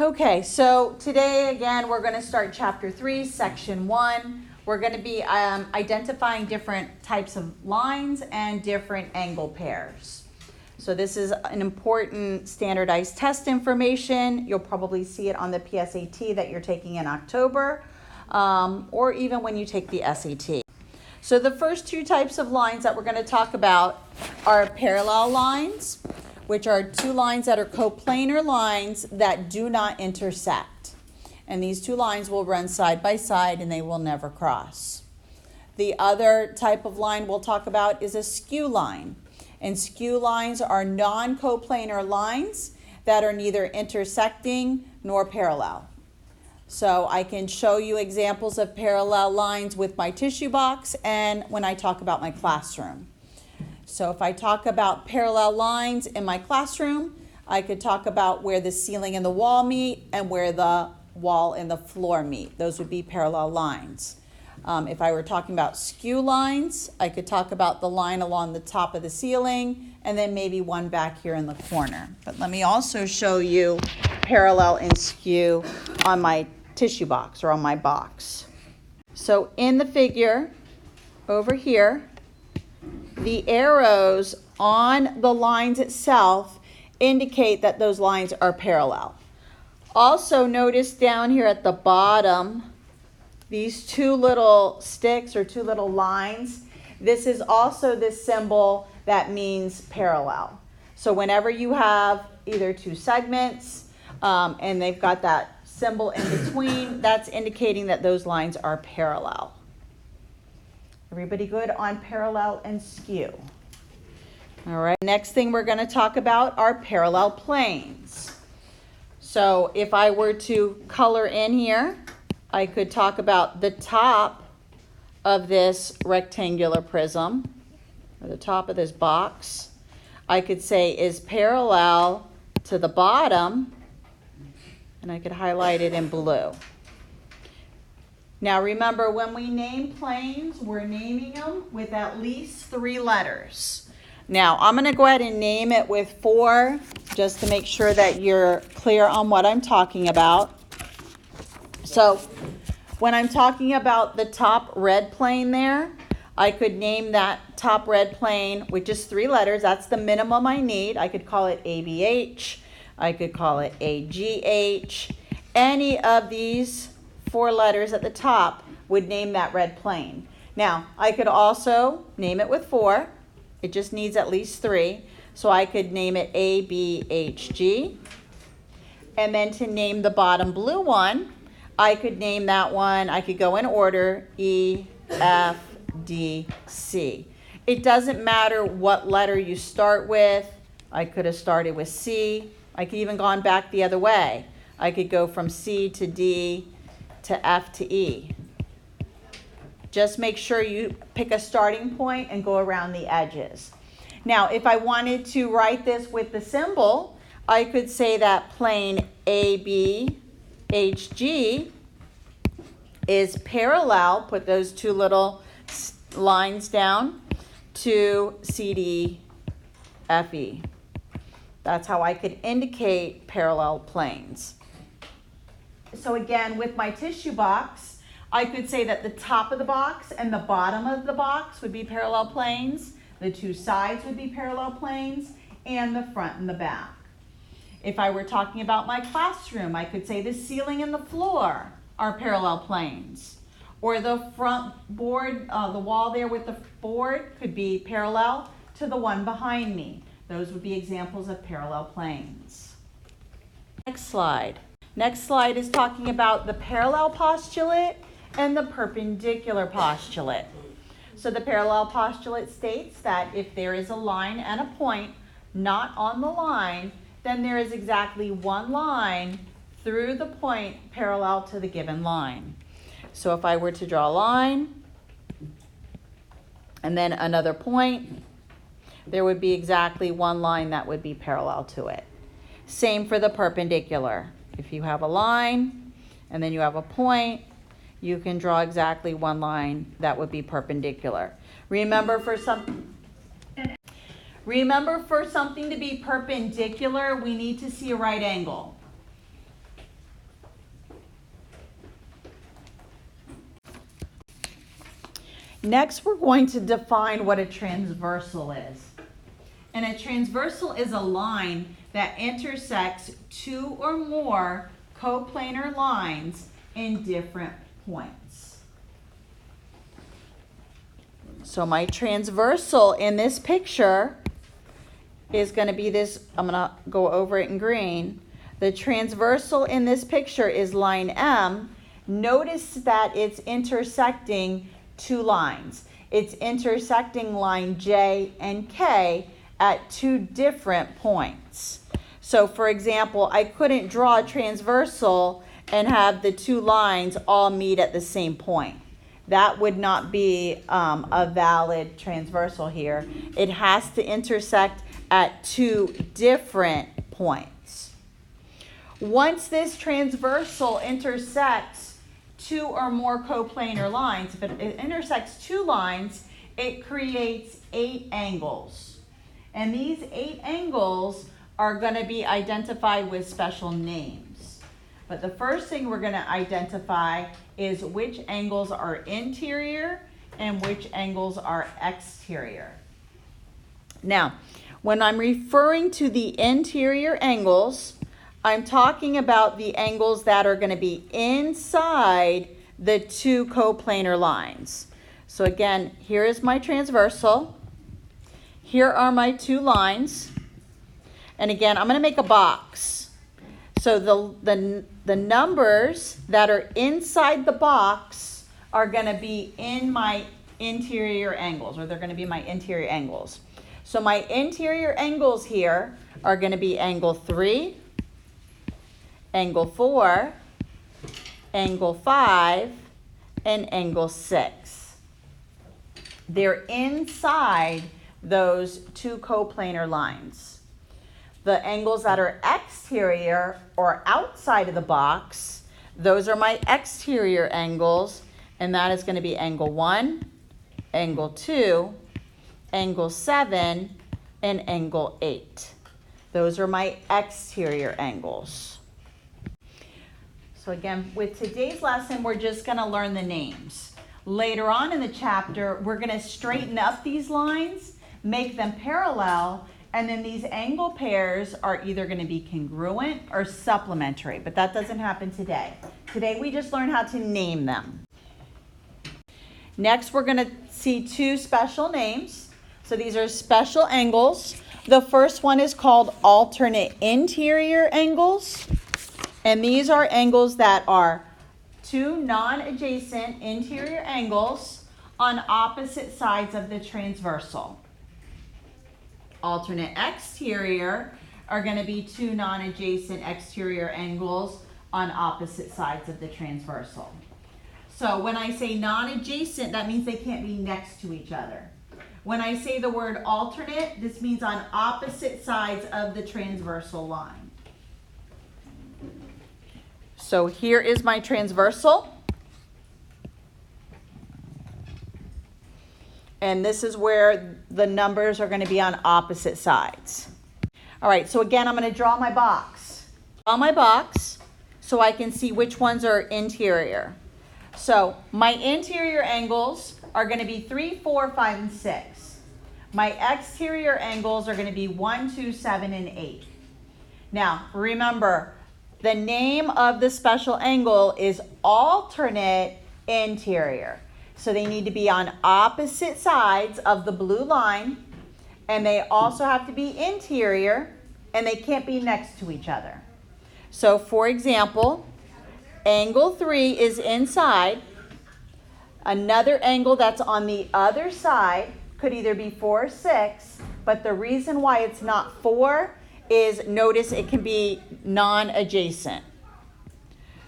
Okay, so today again we're going to start chapter 3, section 1. We're going to be identifying different types of lines and different angle pairs. So this is an important standardized test information. You'll probably see it on the PSAT that you're taking in October, or even when you take the SAT. So the first two types of lines that we're going to talk about are parallel lines, which are two lines that are coplanar lines that do not intersect. And these two lines will run side by side and they will never cross. The other type of line we'll talk about is a skew line. And skew lines are non-coplanar lines that are neither intersecting nor parallel. So I can show you examples of parallel lines with my tissue box and when I talk about my classroom. So if I talk about parallel lines in my classroom, I could talk about where the ceiling and the wall meet and where the wall and the floor meet. Those would be parallel lines. If I were talking about skew lines, I could talk about the line along the top of the ceiling and then maybe one back here in the corner. But let me also show you parallel and skew on my tissue box or on my box. So in the figure over here, the arrows on the lines itself indicate that those lines are parallel. Also notice down here at the bottom, these two little sticks or two little lines, this is also the symbol that means parallel. So whenever you have either two segments and they've got that symbol in between, that's indicating that those lines are parallel. Everybody good on parallel and skew? All right, next thing we're going to talk about are parallel planes. So if I were to color in here, I could talk about the top of this rectangular prism, or the top of this box. I could say is parallel to the bottom, and I could highlight it in blue. Now remember, when we name planes, we're naming them with at least 3 letters. Now I'm going to go ahead and name it with 4 just to make sure that you're clear on what I'm talking about. So when I'm talking about the top red plane there, I could name that top red plane with just 3 letters. That's the minimum I need. I could call it ABH. I could call it AGH. Any of these 4 letters at the top would name that red plane. Now, I could also name it with 4. It just needs at least 3. So I could name it ABHG. And then to name the bottom blue one, I could name that one, I could go in order, E, F, D, C. It doesn't matter what letter you start with. I could have started with C. I could even gone back the other way. I could go from C to D to F to E. Just make sure you pick a starting point and go around the edges. Now, if I wanted to write this with the symbol, I could say that plane ABHG is parallel, put those 2 little lines down, to CDFE. That's how I could indicate parallel planes. So again, with my tissue box, I could say that the top of the box and the bottom of the box would be parallel planes. The 2 sides would be parallel planes, and the front and the back. If I were talking about my classroom, I could say the ceiling and the floor are parallel planes. Or the front board, the wall there with the board could be parallel to the one behind me. Those would be examples of parallel planes. Next slide. Next slide is talking about the parallel postulate and the perpendicular postulate. So the parallel postulate states that if there is a line and a point not on the line, then there is exactly one line through the point parallel to the given line. So if I were to draw a line and then another point, there would be exactly one line that would be parallel to it. Same for the perpendicular. If you have a line and then you have a point, you can draw exactly one line that would be perpendicular. Remember, for something to be perpendicular, we need to see a right angle. Next, we're going to define what a transversal is. And a transversal is a line that intersects two or more coplanar lines in different points. So my transversal in this picture is going to be this, I'm going to go over it in green. The transversal in this picture is line M. Notice that it's intersecting two lines. It's intersecting line J and K at two different points. So for example, I couldn't draw a transversal and have the two lines all meet at the same point. That would not be a valid transversal here. It has to intersect at two different points. Once this transversal intersects two or more coplanar lines, if it intersects two lines, it creates 8 angles. And these 8 angles are going to be identified with special names. But the first thing we're going to identify is which angles are interior and which angles are exterior. Now, when I'm referring to the interior angles, I'm talking about the angles that are going to be inside the two coplanar lines. So again, here is my transversal. Here are my two lines. And again, I'm going to make a box. So the numbers that are inside the box are going to be in my interior angles, or they're going to be my interior angles. So my interior angles here are going to be angle 3, angle 4, angle 5, and angle 6. They're inside those two coplanar lines. The angles that are exterior or outside of the box, those are my exterior angles, and that is going to be angle 1, angle 2, angle 7, and angle 8. Those are my exterior angles. So again, with today's lesson, we're just going to learn the names. Later on in the chapter, we're going to straighten up these lines, make them parallel, and then these angle pairs are either going to be congruent or supplementary, but that doesn't happen today. Today we just learn how to name them. Next, we're going to see 2 special names. So these are special angles. The first one is called alternate interior angles, and these are angles that are 2 non-adjacent interior angles on opposite sides of the transversal. Alternate exterior are going to be 2 non-adjacent exterior angles on opposite sides of the transversal. So when I say non-adjacent, that means they can't be next to each other. When I say the word alternate, this means on opposite sides of the transversal line. So here is my transversal. And this is where the numbers are going to be on opposite sides. All right, so again, I'm going to draw my box. Draw my box so I can see which ones are interior. So my interior angles are going to be 3, 4, 5, and 6. My exterior angles are going to be 1, 2, 7, and 8. Now, remember, the name of the special angle is alternate interior. So they need to be on opposite sides of the blue line, and they also have to be interior, and they can't be next to each other. So for example, angle 3 is inside. Another angle that's on the other side could either be 4 or 6, but the reason why it's not 4 is, notice it can be non-adjacent.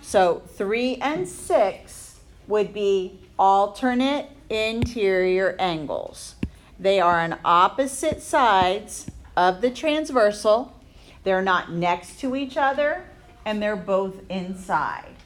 So 3 and 6 would be alternate interior angles. They are on opposite sides of the transversal. They're not next to each other, and they're both inside.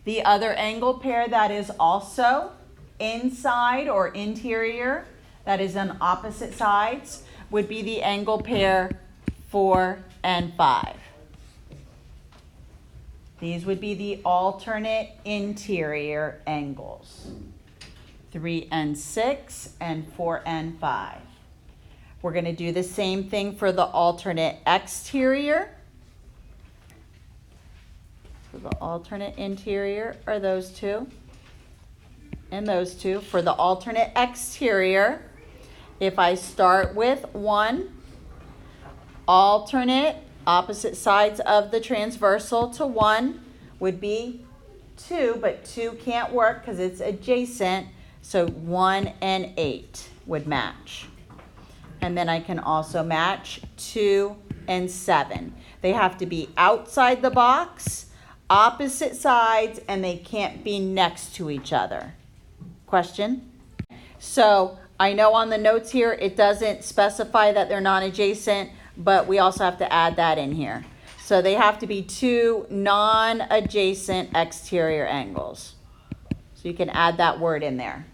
The other angle pair that is also inside or interior, that is on opposite sides, would be the angle pair 4 and 5. These would be the alternate interior angles. 3 and 6, and 4 and 5. We're going to do the same thing for the alternate exterior. So the alternate interior are those two and those two. For the alternate exterior, if I start with 1, alternate opposite sides of the transversal to 1 would be 2, but 2 can't work because it's adjacent, so 1 and 8 would match. And then I can also match 2 and 7. They have to be outside the box, opposite sides, and they can't be next to each other. Question? So I know on the notes here it doesn't specify that they're non-adjacent, but we also have to add that in here. So they have to be 2 non-adjacent exterior angles. So you can add that word in there.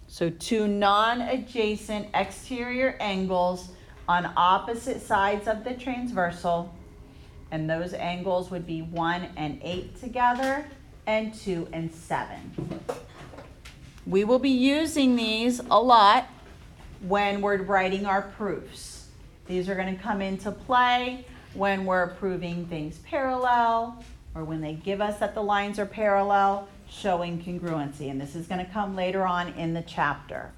So 2 non-adjacent exterior angles on opposite sides of the transversal, and those angles would be 1 and 8 together and 2 and 7. We will be using these a lot when we're writing our proofs. These are going to come into play when we're proving things parallel, or when they give us that the lines are parallel, showing congruency. And this is going to come later on in the chapter.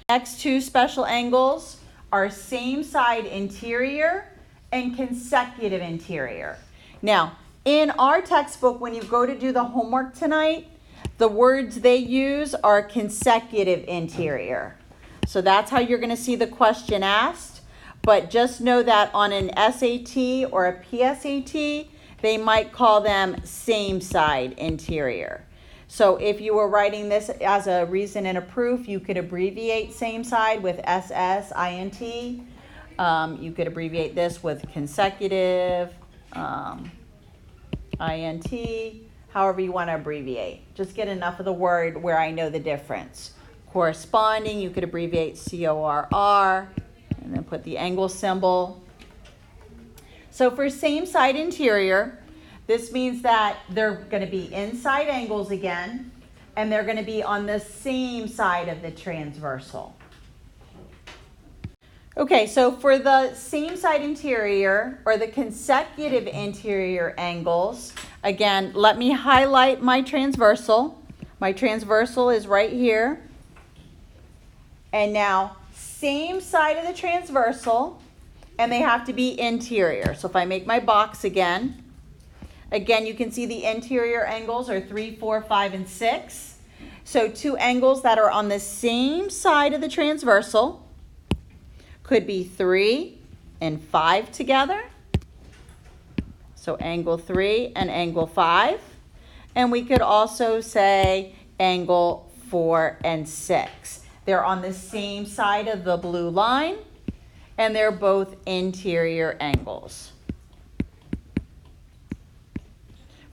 Next 2 special angles are same side interior and consecutive interior. Now, in our textbook, when you go to do the homework tonight, the words they use are consecutive interior. So that's how you're going to see the question asked. But just know that on an SAT or a PSAT, they might call them same side interior. So if you were writing this as a reason in a proof, you could abbreviate same side with SS, INT. You could abbreviate this with consecutive, INT, however you want to abbreviate. Just get enough of the word where I know the difference. Corresponding, you could abbreviate CORR, and then put the angle symbol. So for same side interior, this means that they're going to be inside angles again, and they're going to be on the same side of the transversal. Okay, so for the same side interior, or the consecutive interior angles, again, let me highlight my transversal. My transversal is right here. And now, same side of the transversal, and they have to be interior. So if I make my box again, you can see the interior angles are 3, 4, 5, and 6. So 2 angles that are on the same side of the transversal could be 3 and 5 together. So angle 3 and angle 5. And we could also say angle 4 and 6. They're on the same side of the blue line, and they're both interior angles.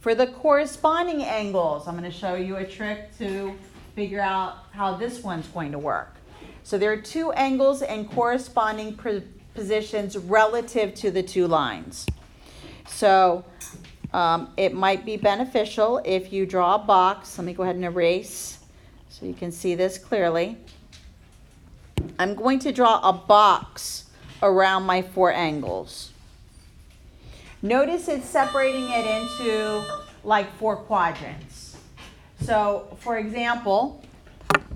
For the corresponding angles, I'm going to show you a trick to figure out how this one's going to work. So there are 2 angles and corresponding positions relative to the 2 lines. So it might be beneficial if you draw a box. Let me go ahead and erase so you can see this clearly. I'm going to draw a box around my 4 angles. Notice it's separating it into like 4 quadrants. So for example,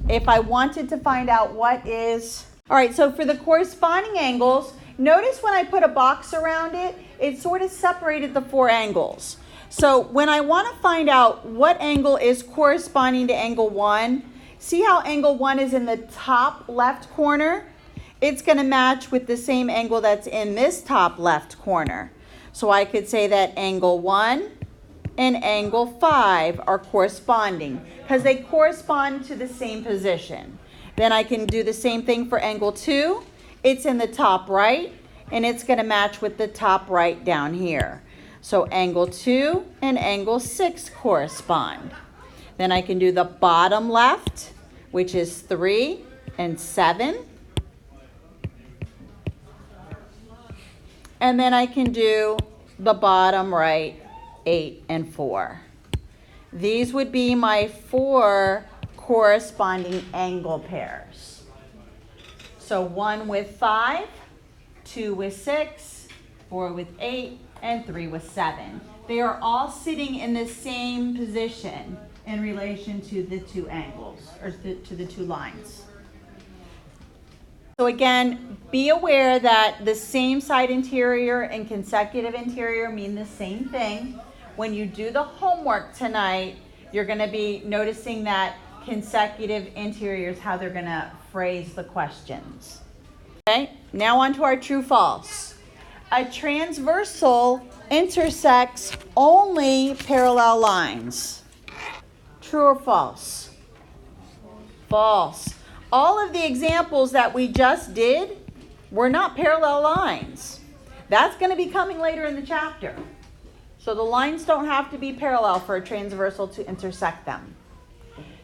if I wanted to find out what is, all right, so for the corresponding angles, notice when I put a box around it, it sort of separated the 4 angles. So when I want to find out what angle is corresponding to angle 1, see how angle 1 is in the top left corner? It's going to match with the same angle that's in this top left corner. So I could say that angle 1 and angle 5 are corresponding because they correspond to the same position. Then I can do the same thing for angle 2. It's in the top right, and it's going to match with the top right down here. So angle 2 and angle 6 correspond. Then I can do the bottom left, which is 3 and 7. And then I can do the bottom right, 8 and 4. These would be my 4 corresponding angle pairs. So 1 with 5, 2 with 6, 4 with 8, and 3 with 7. They are all sitting in the same position in relation to the 2 angles, or to the 2 lines. So again, be aware that the same side interior and consecutive interior mean the same thing. When you do the homework tonight, you're going to be noticing that consecutive interiors, how they're going to phrase the questions. Okay, now on to our true-false. A transversal intersects only parallel lines. True or false? False. All of the examples that we just did were not parallel lines. That's going to be coming later in the chapter. So the lines don't have to be parallel for a transversal to intersect them.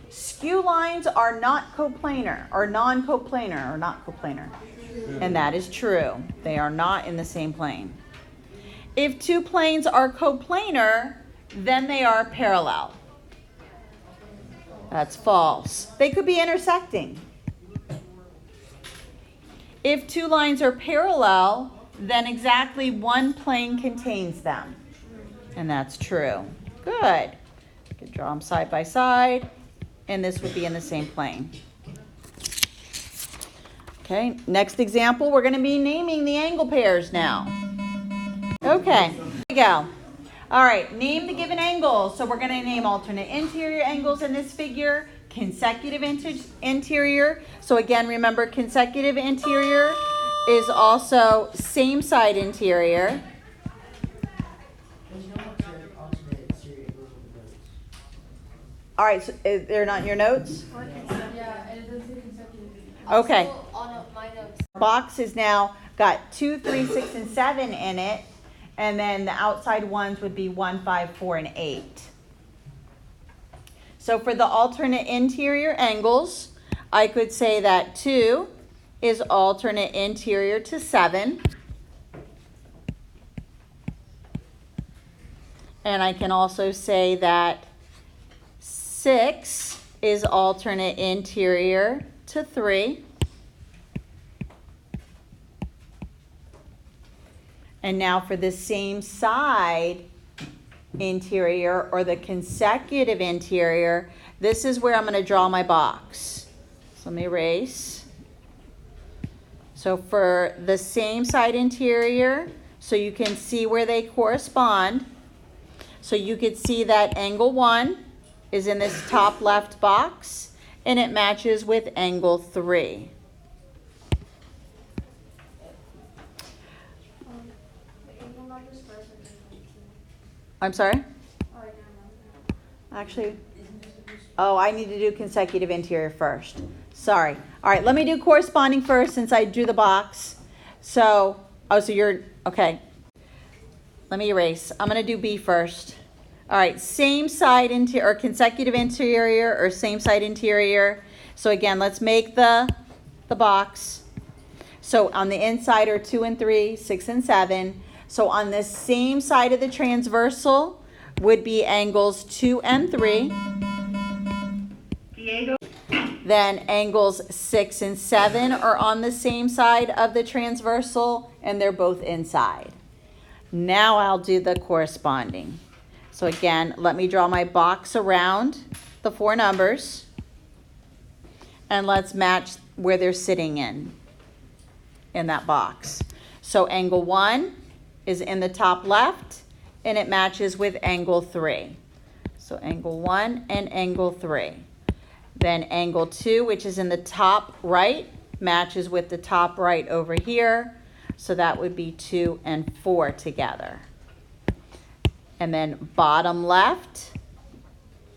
Skew lines are not coplanar, or non-coplanar, or not coplanar. And that is true. They are not in the same plane. If 2 planes are coplanar, then they are parallel. That's false. They could be intersecting. If 2 lines are parallel, then exactly 1 plane contains them. And that's true. Good. You could draw them side by side, and this would be in the same plane. Okay, next example, we're going to be naming the angle pairs now. Okay, here we go. All right, name the given angles. So we're going to name alternate interior angles in this figure, consecutive interior. So again, remember, consecutive interior is also same side interior. All right, so they're not in your notes? Yeah, and it doesn't say consecutive. Okay. On my notes. Box is now got 2, 3, 6, and 7 in it. And then the outside ones would be 1, 5, 4, and 8. So for the alternate interior angles, I could say that 2 is alternate interior to 7. And I can also say that 6 is alternate interior to 3. And now for the same side interior, or the consecutive interior, this is where I'm going to draw my box. So let me erase. So for the same side interior, so you can see where they correspond. So you could see that angle 1 is in this top left box, and it matches with angle 3. I'm sorry? Actually, I need to do consecutive interior first. Sorry. All right, let me do corresponding first since I drew the box. So you're, okay. Let me erase. I'm going to do B first. All right, same side interior, or consecutive interior, or same side interior. So again, let's make the box. So on the inside are 2 and 3, 6 and 7. So on the same side of the transversal would be angles 2 and 3. Then angles 6 and 7 are on the same side of the transversal, and they're both inside. Now I'll do the corresponding. So again, let me draw my box around the 4 numbers, and let's match where they're sitting in that box. So angle 1 is in the top left, and it matches with angle 3. So angle 1 and angle 3. Then angle 2, which is in the top right, matches with the top right over here. So that would be 2 and 4 together. And then bottom left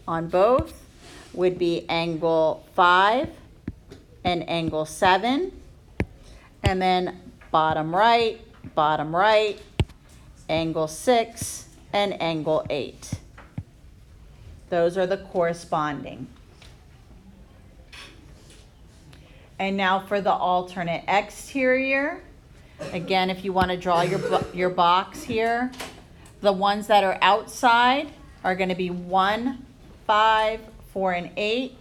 on both would be angle 5 and angle 7. And then bottom right, angle 6, and angle 8. Those are the corresponding. And now for the alternate exterior. Again, if you want to draw your box here, the ones that are outside are going to be 1 5, 4, and 8,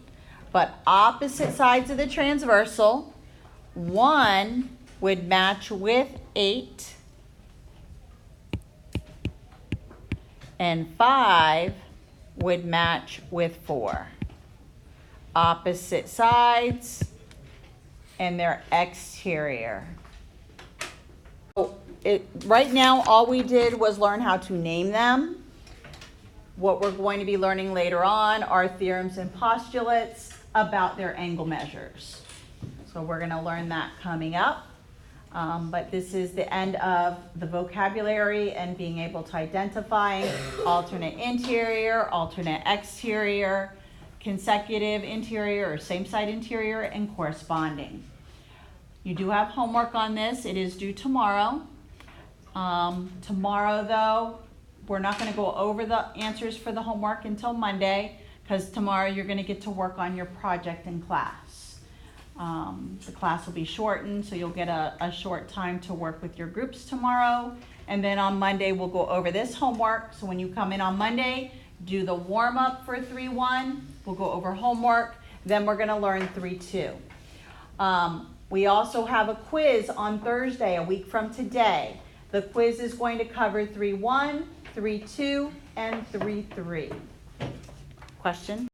but opposite sides of the transversal. 1 would match with 8, and 5 would match with 4. Opposite sides, and their exterior. Right now, all we did was learn how to name them. What we're going to be learning later on are theorems and postulates about their angle measures. So we're going to learn that coming up. But this is the end of the vocabulary and being able to identify alternate interior, alternate exterior, consecutive interior or same side interior, and corresponding. You do have homework on this. It is due tomorrow. Tomorrow, though, we're not going to go over the answers for the homework until Monday, because tomorrow you're going to get to work on your project in class. The class will be shortened, so you'll get a short time to work with your groups tomorrow. And then on Monday, we'll go over this homework. So when you come in on Monday, do the warm-up for 3-1. We'll go over homework. Then we're going to learn 3-2. We also have a quiz on Thursday, a week from today. The quiz is going to cover 3-1, 3-2, and 3-3. Question?